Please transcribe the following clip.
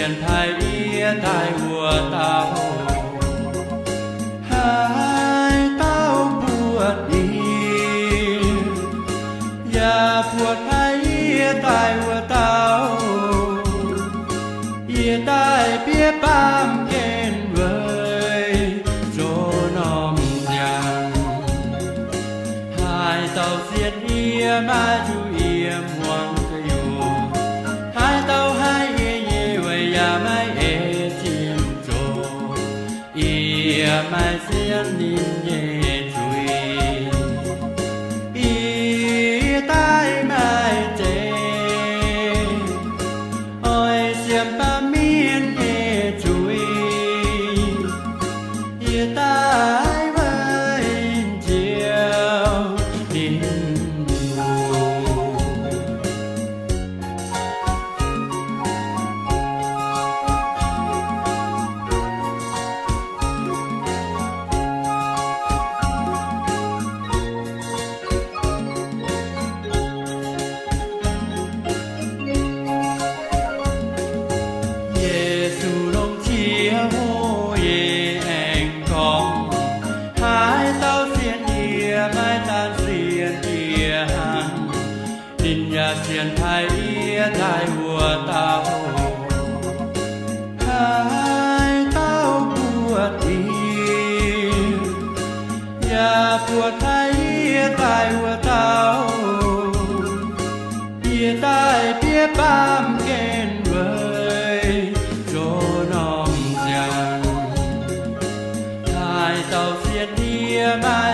xiên thái ia tai hùa tao hai tao buồn đi ya buồn thái ia tai hùa tao ia tai bia bám kên vơi cho nòng nhàng hai tao xiên ia ma chu ia muang kayo hai tao hai ye về ya mai e chim trồ ia mai xiên nín ye chui ia tai mai chê ôi xiêm ba miên ye chui ia tai với chiều nín xiên thái ia tai hùa tao hai tao buồn đi ya buồn thái ia tai hùa tao ia tai bia bám kên vơi cho nòng nhàng hai tao xiên ia mai